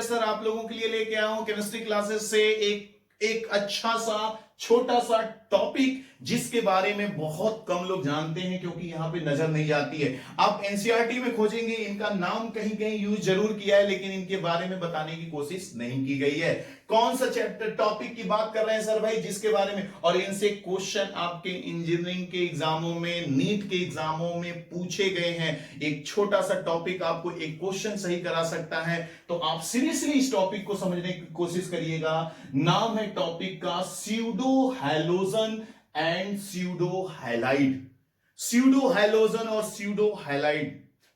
Sir आप लोगों के लिए लेके आया हूं केमिस्ट्री क्लासेस से एक अच्छा सा छोटा सा टॉपिक जिसके बारे में बहुत कम लोग जानते हैं क्योंकि यहां पे नजर नहीं जाती है। आप एनसीईआरटी में खोजेंगे, इनका नाम कहीं कहीं यूज जरूर किया है लेकिन इनके बारे में बताने की कोशिश नहीं की गई है। कौन सा चैप्टर टॉपिक की बात कर रहे हैं सर भाई? जिसके बारे में और इनसे क्वेश्चन आपके इंजीनियरिंग के एग्जामों में, नीट के एग्जामों में पूछे गए हैं। एक छोटा सा टॉपिक आपको एक क्वेश्चन सही करा सकता है, तो आप सीरियसली इस टॉपिक को समझने की कोशिश करिएगा। नाम है टॉपिक का pseudo halogen and pseudo halide. Pseudo halogen और स्यूडो हैलाइड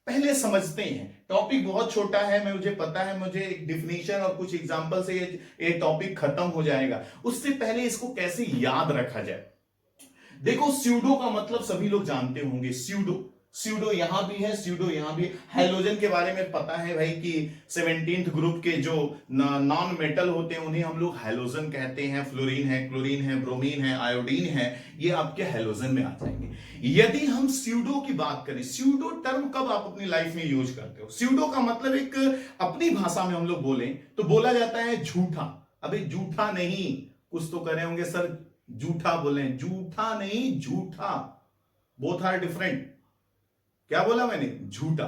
पहले समझते हैं। टॉपिक बहुत छोटा है, मुझे पता है, मुझे एक डिफिनीशन और कुछ एग्जांपल से ये टॉपिक खत्म हो जाएगा। उससे पहले इसको कैसे याद रखा जाए। देखो, स्यूडो का मतलब सभी लोग जानते होंगे। स्यूडो स्यूडो यहां भी है, स्यूडो यहां भी। हैलोजन के बारे में पता है भाई कि 17th ग्रुप के जो नॉन मेटल होते हैं उन्हें हम लोग हैलोजन कहते हैं। फ्लोरीन है, क्लोरीन है, ब्रोमीन है, आयोडीन है, ये आपके हैलोजन में आ जाएंगे। यदि हम स्यूडो की बात करें, स्यूडो टर्म कब आप अपनी लाइफ में यूज करते हो? स्यूडो का मतलब एक अपनी भाषा में हम लोग बोलें तो बोला जाता है झूठा। अबे झूठा नहीं, कुछ तो करे होंगे सर, झूठा बोले, झूठा नहीं, झूठा, बोथ आर डिफरेंट। क्या बोला मैंने? झूठा।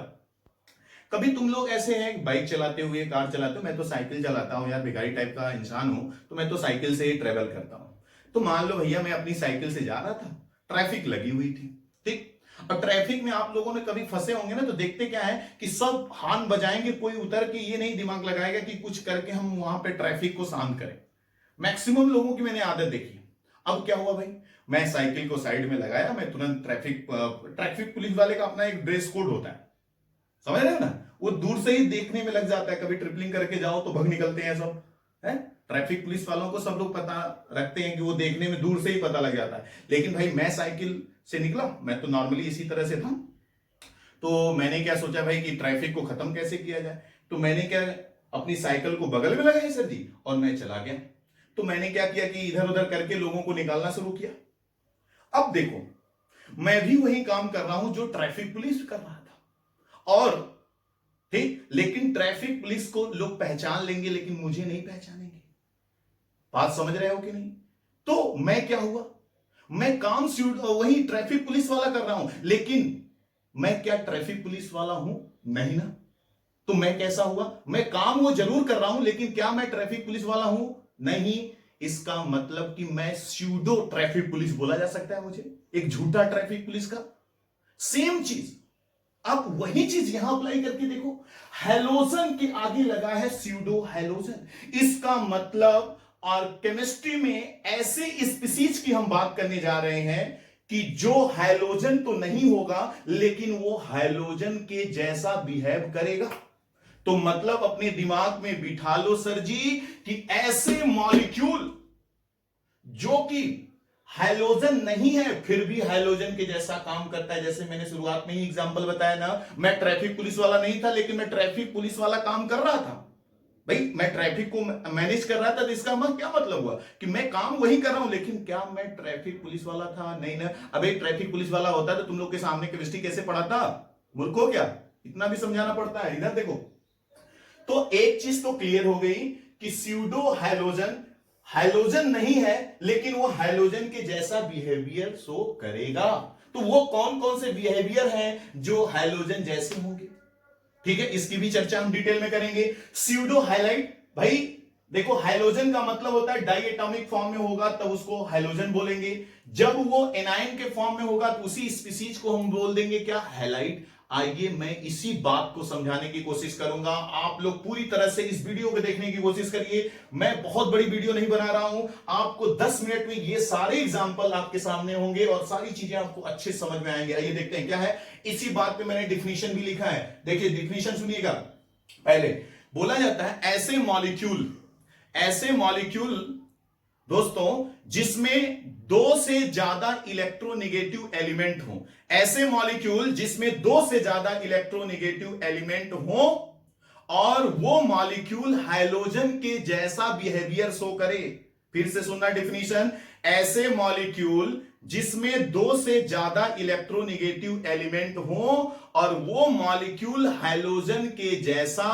कभी तुम लोग ऐसे हैं बाइक चलाते हुए, कार चलाते हो, मैं तो साइकिल चलाता हूं यार, भिखारी टाइप का इंसान हूं तो मैं तो साइकिल से ही ट्रेवल करता हूं। तो मान लो भैया मैं अपनी साइकिल से जा रहा था, ट्रैफिक लगी हुई थी, ठीक। और ट्रैफिक में आप लोगों ने कभी फंसे होंगे ना, तो देखते क्या है कि सब हॉर्न बजाएंगे, कोई उतर के ये नहीं दिमाग लगाएगा कि कुछ करके हम वहां पे ट्रैफिक को शांत करें। मैक्सिमम लोगों की मैंने आदत देखी। अब क्या हुआ भाई, मैं साइकिल को साइड में लगाया, मैं तुरंत ट्रैफिक पुलिस वाले का अपना एक ड्रेस कोड होता है, समझ रहे हो ना, वो दूर से ही देखने में लग जाता है। कभी ट्रिपलिंग करके जाओ तो भग निकलते हैं सब, है। ट्रैफिक पुलिस वालों को सब लोग पता रखते हैं कि वो देखने में दूर से ही पता लग जाता है। लेकिन भाई मैं साइकिल से निकला, मैं तो नॉर्मली इसी तरह से था। तो मैंने क्या सोचा भाई कि ट्रैफिक को खत्म कैसे किया जाए। तो मैंने क्या, अपनी साइकिल को बगल में लगाई सर जी और मैं चला गया। तो मैंने क्या किया कि इधर उधर करके लोगों को निकालना शुरू किया। अब देखो, मैं भी वही काम कर रहा हूं जो ट्रैफिक पुलिस कर रहा था, और ठीक, लेकिन ट्रैफिक पुलिस को लोग पहचान लेंगे लेकिन मुझे नहीं पहचानेंगे। बात समझ रहे हो कि नहीं? तो मैं क्या हुआ, मैं काम वही ट्रैफिक पुलिस वाला कर रहा हूं, लेकिन मैं क्या ट्रैफिक पुलिस वाला हूं? नहीं ना। तो मैं कैसा हुआ, मैं काम वो जरूर कर रहा हूं लेकिन क्या मैं ट्रैफिक पुलिस वाला हूं? नहीं। इसका मतलब कि मैं स्यूडो ट्रैफिक पुलिस बोला जा सकता है मुझे, एक झूठा ट्रैफिक पुलिस का। सेम चीज, अब वही चीज यहां अप्लाई करके देखो। हैलोजन के आगे लगा है स्यूडो हैलोजन। इसका मतलब, और केमिस्ट्री में ऐसे स्पीसीज की हम बात करने जा रहे हैं कि जो हैलोजन तो नहीं होगा लेकिन वो हैलोजन के जैसा बिहेव करेगा। तो मतलब अपने दिमाग में बिठा लो सर जी कि ऐसे मॉलिक्यूल जो कि हैलोजन नहीं है फिर भी हैलोजन के जैसा काम करता है। जैसे मैंने शुरुआत में ही एग्जांपल बताया ना, मैं ट्रैफिक पुलिस वाला नहीं था लेकिन मैं ट्रैफिक पुलिस वाला काम कर रहा था। भाई मैं ट्रैफिक को मैनेज कर रहा था, तो इसका क्या मतलब हुआ कि मैं काम वही कर रहा हूं, लेकिन क्या मैं ट्रैफिक पुलिस वाला था? नहीं ना। अब एक ट्रैफिक पुलिस वाला होता तो तुम लोग के सामने केमिस्ट्री कैसे पढ़ाता? मूर्खों क्या, इतना भी समझाना पड़ता है? इधर देखो। तो एक चीज तो क्लियर हो गई कि स्यूडो हैलोजन हैलोजन नहीं है लेकिन वो हैलोजन के जैसा बिहेवियर शो करेगा। तो वो कौन कौन से बिहेवियर हैं जो हैलोजन जैसे होंगे? ठीक है, इसकी भी चर्चा हम डिटेल में करेंगे। स्यूडो हैलाइड, भाई देखो, हैलोजन का मतलब होता है डाई एटॉमिक फॉर्म में होगा तब उसको हैलोजन बोलेंगे। जब वो एनायन के फॉर्म में होगा तो उसी स्पीसीज को हम बोल देंगे क्या? हैलाइड। आइए मैं इसी बात को समझाने की कोशिश करूंगा। आप लोग पूरी तरह से इस वीडियो को देखने की कोशिश करिए। मैं बहुत बड़ी वीडियो नहीं बना रहा हूं, आपको 10 मिनट में ये सारे एग्जांपल आपके सामने होंगे और सारी चीजें आपको अच्छे समझ में आएंगे। आइए देखते हैं क्या है। इसी बात पे मैंने डिफिनीशन भी लिखा है, देखिए डिफिनीशन सुनिएगा। पहले बोला जाता है ऐसे मॉलिक्यूल दोस्तों जिसमें दो से ज्यादा इलेक्ट्रोनेगेटिव एलिमेंट हो, ऐसे मॉलिक्यूल जिसमें दो से ज्यादा इलेक्ट्रोनेगेटिव एलिमेंट हो और वो मॉलिक्यूल हैलोजन के जैसा बिहेवियर शो करे। फिर से सुनना डिफिनीशन, ऐसे मॉलिक्यूल जिसमें दो से ज्यादा इलेक्ट्रोनेगेटिव एलिमेंट हो और वो मॉलिक्यूल हैलोजन के जैसा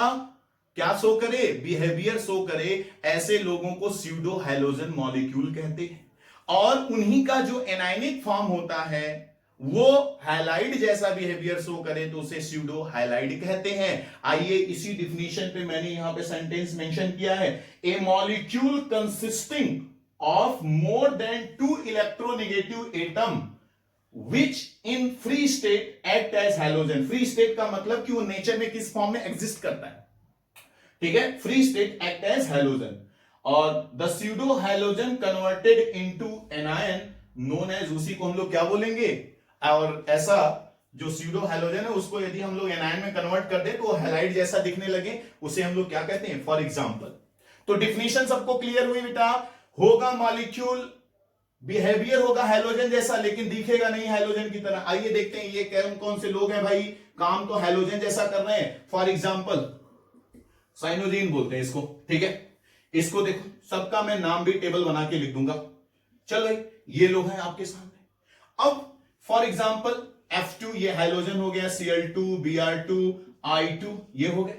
क्या शो करे, बिहेवियर शो करे, ऐसे लोगों को स्यूडो हैलोजन मॉलिक्यूल कहते हैं। और उन्हीं का जो एनायनिक फॉर्म होता है वो हैलाइड जैसा बिहेवियर शो करे तो उसे स्यूडो हैलाइड कहते हैं। आइए इसी डिफिनीशन पे मैंने यहां पे सेंटेंस मेंशन किया है, a molecule consisting of more than 2 electronegative atom which in free state act as halogen. Free state का मतलब कि वो नेचर में किस फॉर्म में एग्जिस्ट करता है, ठीक है, free state act as halogen. और the pseudo halogen converted into anion known as, उसी को हम लोग क्या बोलेंगे, और ऐसा जो स्यूडो हैलोजन है उसको यदि हम लोग एनायन में कन्वर्ट कर दे तो हैलाइड जैसा दिखने लगे, उसे हम लोग क्या कहते हैं, फॉर एग्जांपल। तो डिफिनीशन सबको क्लियर हुई बेटा, होगा मॉलिक्यूल, बिहेवियर होगा हैलोजन जैसा लेकिन दिखेगा नहीं हैलोजन की तरह। आइए देखते हैं ये कौन से लोग हैं भाई, काम तो हैलोजन जैसा कर रहे हैं। फॉर एग्जांपल साइनोजीन बोलते हैं इसको, ठीक है। इसको देखो, सबका मैं नाम भी टेबल बना के लिख दूंगा। चल भाई, ये लोग हैं आपके सामने। अब फॉर एग्जांपल F2 ये हाइड्रोजन हो गया, Cl2, Br2, I2 ये हो गए।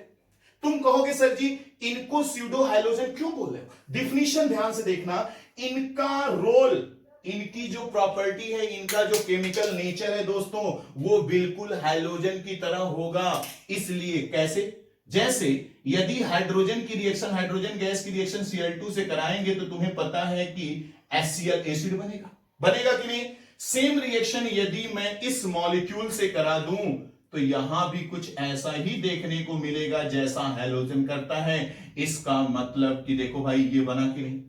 तुम कहोगे सर जी इनको स्यूडो हाइड्रोजन क्यों बोल रहे हो? डिफिनीशन ध्यान से देखना, इनका रोल, इनकी जो प्रॉपर्टी है, इनका जो केमिकल नेचर है दोस्तों, वो बिल्कुल हाइड्रोजन की तरह होगा। इसलिए कैसे? जैसे यदि हाइड्रोजन की रिएक्शन, हाइड्रोजन गैस की रिएक्शन Cl2 से कराएंगे तो तुम्हें पता है कि HCl एसिड बनेगा, बनेगा कि नहीं? सेम रिएक्शन यदि मैं इस मॉलिक्यूल से करा दूं तो यहां भी कुछ ऐसा ही देखने को मिलेगा जैसा हैलोजन करता है। इसका मतलब कि देखो भाई ये बना कि नहीं।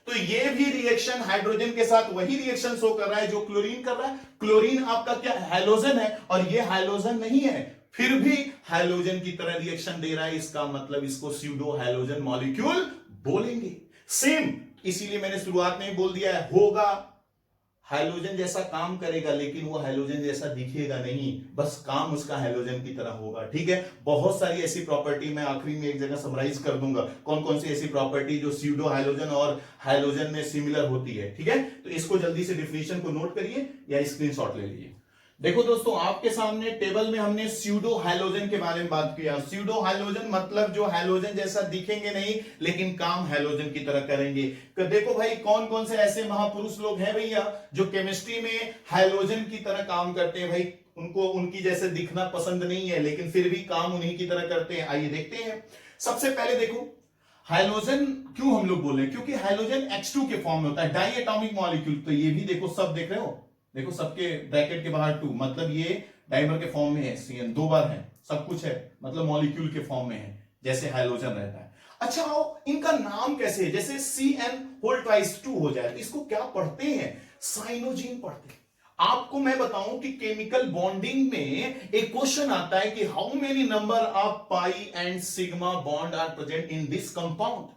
तो ये भी रिएक्शन हाइड्रोजन के साथ वही रिएक्शन शो कर रहा है जो क्लोरीन कर रहा है। क्लोरीन आपका क्या हैलोजन है और ये हैलोजन नहीं है, फिर भी हैलोजन की तरह रिएक्शन दे रहा है। इसका मतलब इसको स्यूडो हैलोजन मॉलिक्यूल बोलेंगे। सेम, इसीलिए मैंने शुरुआत में ही बोल दिया है, होगा हाइड्रोजन जैसा काम करेगा लेकिन वो हाइड्रोजन जैसा दिखेगा नहीं, बस काम उसका हाइड्रोजन की तरह होगा। ठीक है, बहुत सारी ऐसी प्रॉपर्टी मैं आखिरी में एक जगह समराइज कर दूंगा, कौन कौन सी ऐसी प्रॉपर्टी जो स्यूडो हाइड्रोजन और हाइड्रोजन में सिमिलर होती है। ठीक है, तो इसको जल्दी से डिफिनीशन को नोट करिए या स्क्रीनशॉट ले लीजिए। देखो दोस्तों, आपके सामने टेबल में हमने स्यूडो हाइड्रोजन के बारे में बात किया। स्यूडो हाइड्रोजन मतलब जो हाइड्रोजन जैसा दिखेंगे नहीं लेकिन काम हाइड्रोजन की तरह करेंगे। तो देखो भाई कौन कौन से ऐसे महापुरुष लोग हैं भैया जो केमिस्ट्री में हाइड्रोजन की तरह काम करते हैं। भाई उनको उनकी जैसे दिखना पसंद नहीं है लेकिन फिर भी काम उन्हीं की तरह करते हैं। आइए देखते हैं। सबसे पहले देखो हाइड्रोजन क्यों हम लोग बोल रहे हैं, क्योंकि हाइड्रोजन H2 के फॉर्म में होता है, डाई एटॉमिक मॉलिक्यूल। तो ये भी देखो, सब देख रहे हो, देखो सबके ब्रैकेट के बाहर 2, मतलब ये डाइमर के फॉर्म में है, CN 2 बार है, सब कुछ है, मतलब मॉलिक्यूल के फॉर्म में है जैसे हाइड्रोजन रहता है। अच्छा आओ, इनका नाम कैसे है? जैसे CN2 हो जाए तो इसको क्या पढ़ते हैं? साइनोजीन पढ़ते हैं। आपको मैं बताऊं कि केमिकल बॉन्डिंग में एक क्वेश्चन आता है कि how many number of pi and sigma bond are present in this compound,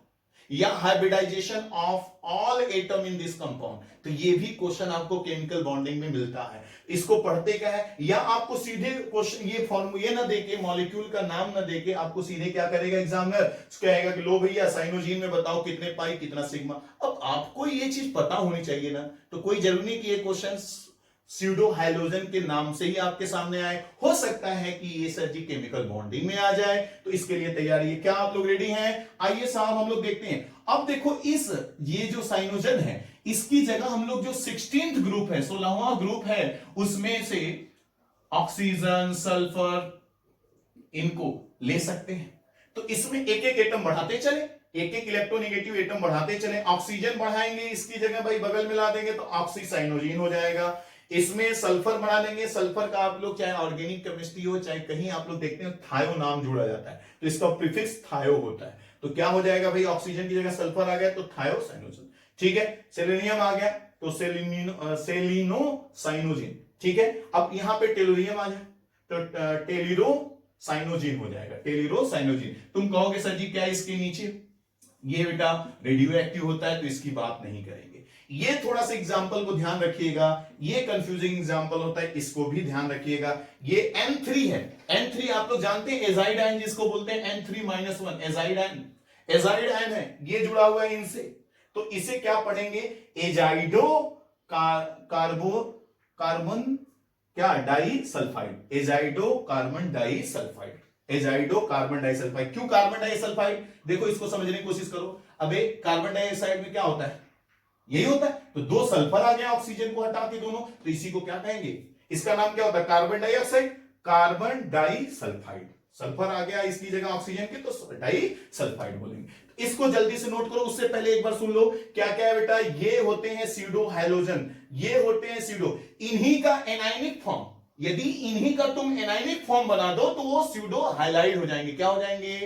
या hybridization of all atom in this compound. तो ये भी क्वेश्चन आपको केमिकल बॉन्डिंग में मिलता है। इसको पढ़ते क्या है, या आपको सीधे क्वेश्चन ये फॉर्मूले ना देके, मॉलिक्यूल का नाम ना देके आपको सीधे क्या करेगा एग्जामिनर, कहेगा कि लो भैया साइनोजीन में बताओ कितने पाई कितना सिग्मा। अब आपको ये चीज पता होनी चाहिए ना, तो कोई जरूरी नहीं कि ये क्वेश्चन स्यूडो हाइड्रोजन के नाम से ही आपके सामने आए, हो सकता है कि ये सर जी केमिकल बॉन्डिंग में आ जाए। तो इसके लिए तैयारी है, क्या आप लोग रेडी हैं? आइए साहब हम लोग देखते हैं। अब देखो इस ये जो साइनोजन है इसकी जगह हम लोग जो 16th ग्रुप है, 16वां ग्रुप है, उसमें से ऑक्सीजन, सल्फर इनको ले सकते हैं। तो इसमें एक एक एटम बढ़ाते चले, एक एक इलेक्ट्रोनेगेटिव एटम बढ़ाते चले। ऑक्सीजन बढ़ाएंगे, इसकी जगह भाई बगल मिला देंगे तो ऑक्सीसाइनोजीन हो जाएगा। इसमें सल्फर बढ़ा लेंगे, सल्फर का आप लोग चाहे ऑर्गेनिक केमिस्ट्री हो चाहे कहीं आप लोग देखते हैं थायो नाम जुड़ा जाता है, तो इसका प्रीफिक्स थायो होता है। तो क्या हो जाएगा भाई, ऑक्सीजन की जगह सल्फर आ गया तो थायोसाइनोजन। ठीक है, सेलेनियम आ गया तो सेलिनोसाइनोजिन। ठीक है, अब यहां पे टेलोरियम आ जाए तो टेलिरोसाइनोजिन हो जाएगा, टेलिरोसाइनोजिन। तुम कहोगे सर जी क्या इसके नीचे ये बेटा रेडियो एक्टिव होता है तो इसकी बात नहीं करेंगे। ये थोड़ा सा एग्जांपल को ध्यान रखिएगा, ये कंफ्यूजिंग एग्जांपल होता है, इसको भी ध्यान रखिएगा। ये N3 है, N3 आप लोग जानते हैं एजाइड आयन जिसको बोलते हैं N3-1 azide ion, azide ion है, ये जुड़ा हुआ है इनसे। तो इसे क्या पढ़ेंगे, एजाइडो कार्बन क्या disulphide, azido carbon disulphide. Azido carbon disulphide. क्यों कार्बन डाइसल्फाइड? देखो इसको समझने की कोशिश करो। अबे कार्बन डाइऑक्साइड में क्या होता है? यही होता है। तो दो सल्फर आ गया ऑक्सीजन को हटा के दोनों, तो इसी को क्या कहेंगे? इसका नाम क्या होता है? Carbon dioxide, carbon disulphide. Sulphur आ गया इसकी जगह ऑक्सीजन की, तो डाई सल्फाइड बोलेंगे। तो इसको जल्दी से नोट करो। उससे पहले एक बार सुन लो क्या क्या है बेटा। ये होते हैं स्यूडो हाइड्रोजन, ये होते हैं स्यूडो। इन्हीं का एनायनिक फॉर्म, यदि इन्हीं का तुम एनायनिक फॉर्म बना दो तो वो स्यूडो हाइलाइड हो जाएंगे। क्या हो जाएंगे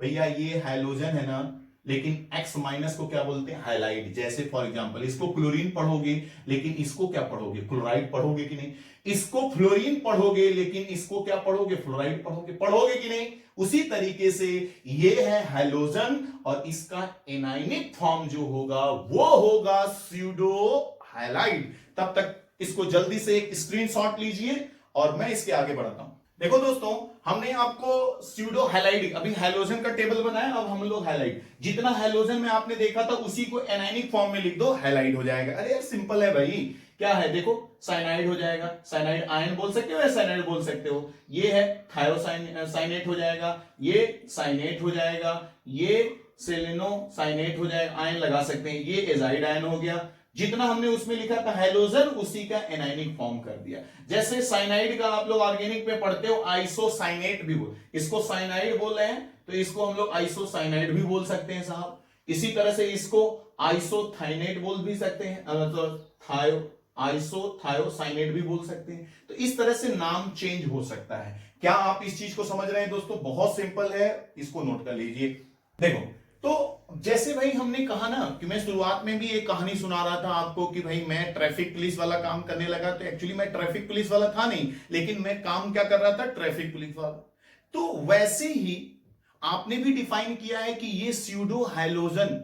भैया? ये हाइड्रोजन है ना, लेकिन X माइनस को क्या बोलते हैं? हाइलाइड। जैसे फॉर एग्जांपल इसको क्लोरीन पढ़ोगे, लेकिन इसको क्या पढ़ोगे? क्लोराइड पढ़ोगे कि नहीं? इसको फ्लोरीन पढ़ोगे, लेकिन इसको क्या पढ़ोगे? फ्लोराइड पढ़ोगे। पढ़ोगे कि नहीं? उसी तरीके से ये है हाइड्रोजन, और इसका एनायनिक फॉर्म जो होगा वो होगा स्यूडो हाइलाइड। तब तक इसको जल्दी से एक स्क्रीनशॉट लीजिए और मैं इसके आगे बढ़ता हूं। देखो दोस्तों, हमने आपको स्यूडो हाइलाइड, अभी हाइड्रोजन का टेबल बनाया, अब हम लोग हाइलाइड, जितना हाइड्रोजन में आपने देखा था उसी को एनायनिक फॉर्म में लिख दो, हाइलाइड हो जाएगा। अरे यार सिंपल है भाई। क्या है? देखो साइनाइड हो जाएगा, साइनाइड आयन बोल सकते हो या साइनाइड बोल सकते हो। ये है थायोसाइनेट हो जाएगा, ये साइनेट हो जाएगा, ये सेलेनोसाइनेट हो जाएगा, आयन लगा सकते हैं। ये एजाइड आयन हो गया। जितना हमने उसमें लिखा था हाइड्रोजन, उसी का एनायनिक फॉर्म कर दिया। जैसे साइनाइड का आप लोग ऑर्गेनिक में पढ़ते हो आइसोसाइनेट भी बोल, इसको साइनाइड बोल रहे हैं तो इसको हम लोग आइसोसाइनाइड भी बोल सकते हैं साहब। इसी तरह से इसको आइसोथाइनेट बोल भी सकते हैं, आइसोथायोसाइनेट भी बोल सकते हैं। तो इस तरह से नाम चेंज हो सकता है। क्या आप इस चीज को समझ रहे हैं दोस्तों? बहुत सिंपल है, इसको नोट कर लीजिए। देखो, तो जैसे भाई हमने कहा ना कि मैं शुरुआत में भी एक कहानी सुना रहा था आपको कि भाई मैं ट्रैफिक पुलिस वाला काम करने लगा, तो एक्चुअली मैं ट्रैफिक पुलिस वाला था नहीं, लेकिन मैं काम क्या कर रहा था? ट्रैफिक पुलिस वाला। तो वैसे ही आपने भी डिफाइन किया है कि ये स्यूडो हाइड्रोजन,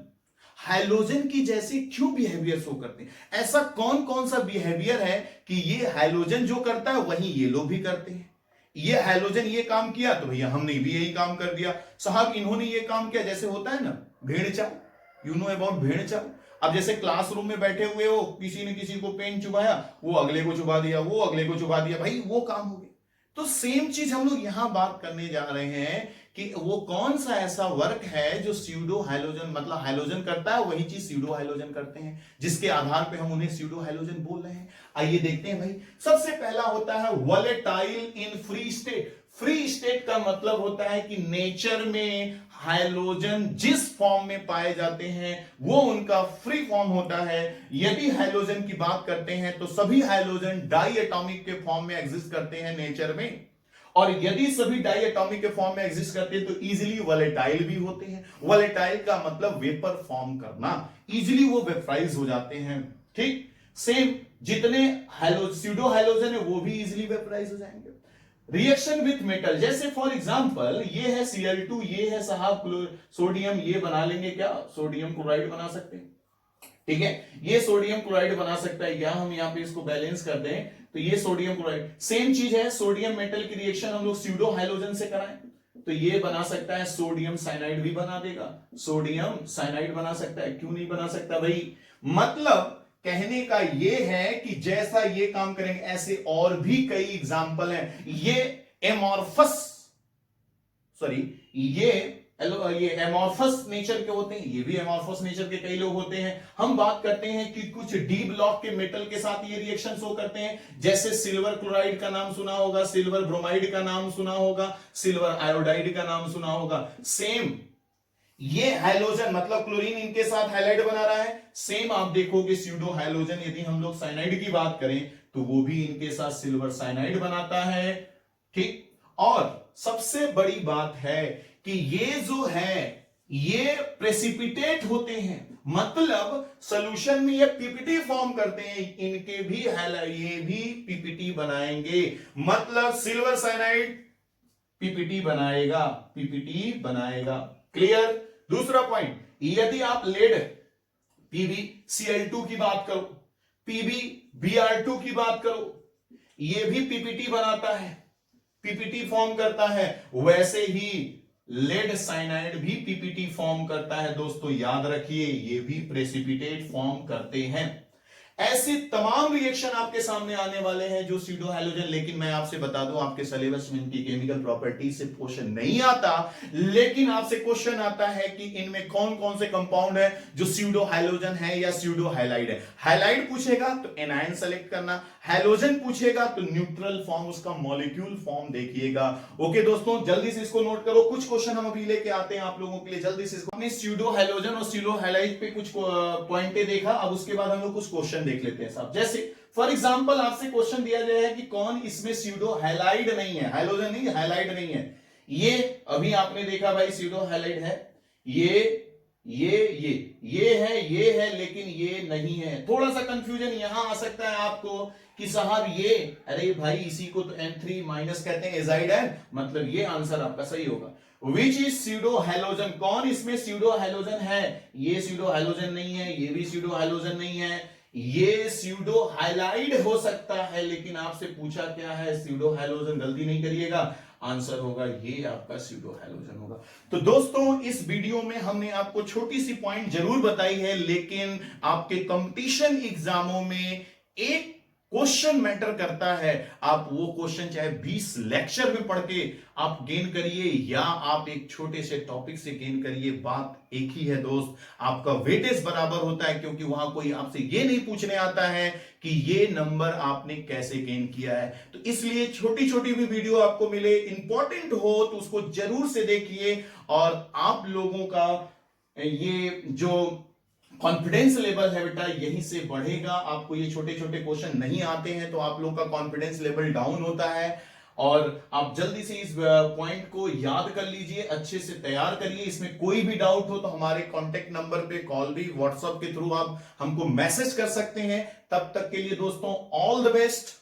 हाइड्रोजन की जैसे क्यों बिहेवियर शो करते हैं? ऐसा कौन कौन सा बिहेवियर है कि ये हाइड्रोजन जो करता है वही ये लोग भी करते हैं? ये हाइड्रोजन ये काम किया तो भैया हमने भी यही काम कर दिया। साहब इन्होंने ये काम किया, जैसे होता है ना भेड़ चाल, यू नो अबाउट भेड़ चाल। अब जैसे क्लासरूम में बैठे हुए हो, किसी ने किसी को पेन चुबाया, वो अगले को चुबा दिया, वो अगले को चुबा दिया, भाई वो काम हो गया। तो सेम चीज हम लोग यहां बात करने जा रहे हैं कि वो कौन सा ऐसा वर्क है जो स्यूडो हाइड्रोजन, मतलब हाइड्रोजन करता है वही चीज स्यूडो हाइड्रोजन करते हैं, जिसके आधार पे हम उन्हें स्यूडो हाइड्रोजन बोल रहे हैं। आइए देखते हैं भाई। सबसे पहला होता है वोलेटाइल इन फ्री स्टेट। फ्री स्टेट का मतलब होता है कि नेचर में हाइड्रोजन जिस फॉर्म में पाए जाते हैं वो उनका फ्री फॉर्म होता है। यदि हाइड्रोजन की बात करते हैं तो सभी हाइड्रोजन डाई एटॉमिक के फॉर्म में एग्जिस्ट करते हैं नेचर में, और यदि सभी डाई एटॉमिक के फॉर्म में एग्जिस्ट करते हैं तो इजीली वोलेटाइल भी होते हैं। वोलेटाइल का मतलब वेपर फॉर्म करना, इजीली वो वेपराइज हो जाते हैं। ठीक, सेम जितने स्यूडो हाइड्रोजन है वो भी इजीली वेपराइज हो जाएंगे। रिएक्शन विथ मेटल, जैसे फॉर एग्जांपल ये है Cl2, ये है साहब सोडियम, ये बना लेंगे क्या? सोडियम क्लोराइड बना सकते हैं। ठीक है, ये सोडियम क्लोराइड बना सकता है। या हम यहाँ पे इसको बैलेंस कर दें तो ये सोडियम क्लोराइड, सेम चीज है। सोडियम मेटल की रिएक्शन हम लोग स्यूडो हाइड्रोजन से कराएं तो ये बना सकता है, सोडियम साइनाइड भी बना देगा, सोडियम साइनाइड बना सकता है। क्यों नहीं बना सकता भाई? मतलब कहने का ये है कि जैसा ये काम करेंगे ऐसे और भी कई एग्जाम्पल हैं। ये एमॉर्फस, सॉरी ये एमॉर्फस नेचर के होते हैं, ये भी एमॉर्फस नेचर के कई लोग होते हैं। हम बात करते हैं कि कुछ डी ब्लॉक के मेटल के साथ ये रिएक्शन शो करते हैं, जैसे सिल्वर क्लोराइड का नाम सुना होगा, सिल्वर ब्रोमाइड का नाम सुना होगा, सिल्वर आयोडाइड का नाम सुना होगा। सेम ये हाइड्रोजन मतलब क्लोरीन इनके साथ हाइलाइड बना रहा है। सेम आप देखोगे स्यूडो हाइड्रोजन, यदि हम लोग साइनाइड की बात करें तो वो भी इनके साथ सिल्वर साइनाइड बनाता है। ठीक, और सबसे बड़ी बात है कि ये जो है ये प्रेसिपिटेट होते हैं, मतलब सॉल्यूशन में ये पीपीटी फॉर्म करते हैं। इनके भी ये भी पीपीटी बनाएंगे, मतलब सिल्वर साइनाइड पीपीटी बनाएगा, पीपीटी बनाएगा। क्लियर? दूसरा पॉइंट, यदि आप लेड PbCl2 की बात करो, PbBr2 की बात करो, ये भी पीपीटी बनाता है, पीपीटी फॉर्म करता है। वैसे ही लेड साइनाइड भी पीपीटी फॉर्म करता है। दोस्तों याद रखिए, ये भी प्रेसिपिटेट फॉर्म करते हैं। ऐसे तमाम रिएक्शन आपके सामने आने वाले हैं जो स्यूडो हैलोजन। लेकिन मैं आपसे बता दूं, आपके सिलेबस में इनकी केमिकल प्रॉपर्टी से क्वेश्चन नहीं आता, लेकिन आपसे क्वेश्चन आता है कि इनमें कौन कौन से कंपाउंड है जो स्यूडो हैलोजन है या स्यूडो हैलाइड है। हैलाइड पूछेगा तो एनायन सेलेक्ट करना, हैलोजन पूछेगा तो न्यूट्रल फॉर्म, उसका मॉलिक्यूल फॉर्म देखिएगा। ओके दोस्तों, जल्दी से इसको नोट करो। कुछ क्वेश्चन हम अभी लेके आते हैं आप लोगों के लिए, जल्दी से इसको। हमने स्यूडो हैलोजन और स्यूडो हैलाइड पे कुछ पॉइंटें देखा, अब उसके बाद हम लोग कुछ क्वेश्चन देख लेते हैं साहब। जैसे फॉर एग्जांपल आपसे क्वेश्चन दिया गया है कि कौन इसमें स्यूडो हैलाइड नहीं है, हैलोजन नहीं, हैलाइड नहीं है। ये अभी आपने देखा भाई स्यूडो हैलाइड है, ये ये है, लेकिन ये नहीं है। थोड़ा सा कंफ्यूजन यहां आ सकता है आपको कि साहब ये, अरे भाई इसी को तो N3 माइनस कहते हैं, एजाइड है, मतलब ये आंसर आपका सही होगा। विच इज स्यूडो हैलोजन, कौन इसमें स्यूडो हैलोजन है? ये स्यूडो हैलोजन नहीं है, ये भी स्यूडो हैलोजन नहीं है, ये स्यूडो हैलाइड हो सकता है, लेकिन आपसे पूछा क्या है? Pseudo halogen. गलती नहीं करिएगा, आंसर होगा ये आपका स्यूडो हैलोजन होगा। तो दोस्तों इस वीडियो में हमने आपको छोटी सी पॉइंट जरूर बताई है, लेकिन आपके कंपटीशन एग्जामों में एक क्वेश्चन मैटर करता है। आप वो क्वेश्चन चाहे 20 लेक्चर में पढ़ के आप गेन करिए या आप एक छोटे से टॉपिक से गेन करिए, बात एक ही है दोस्त, आपका वेटेज बराबर होता है, क्योंकि वहां कोई आपसे ये नहीं पूछने आता है कि ये नंबर आपने कैसे गेन किया है। तो इसलिए छोटी छोटी भी वीडियो आपको मिले, इंपॉर्टेंट हो तो उसको जरूर से देखिए, और आप लोगों का ये जो कॉन्फिडेंस लेवल है बेटा यहीं से बढ़ेगा। आपको ये छोटे छोटे क्वेश्चन नहीं आते हैं तो आप लोग का कॉन्फिडेंस लेवल डाउन होता है, और आप जल्दी से इस पॉइंट को याद कर लीजिए, अच्छे से तैयार करिए। इसमें कोई भी डाउट हो तो हमारे कांटेक्ट नंबर पे कॉल भी, व्हाट्सएप के थ्रू आप हमको मैसेज कर सकते हैं। तब तक के लिए दोस्तों ऑल द बेस्ट।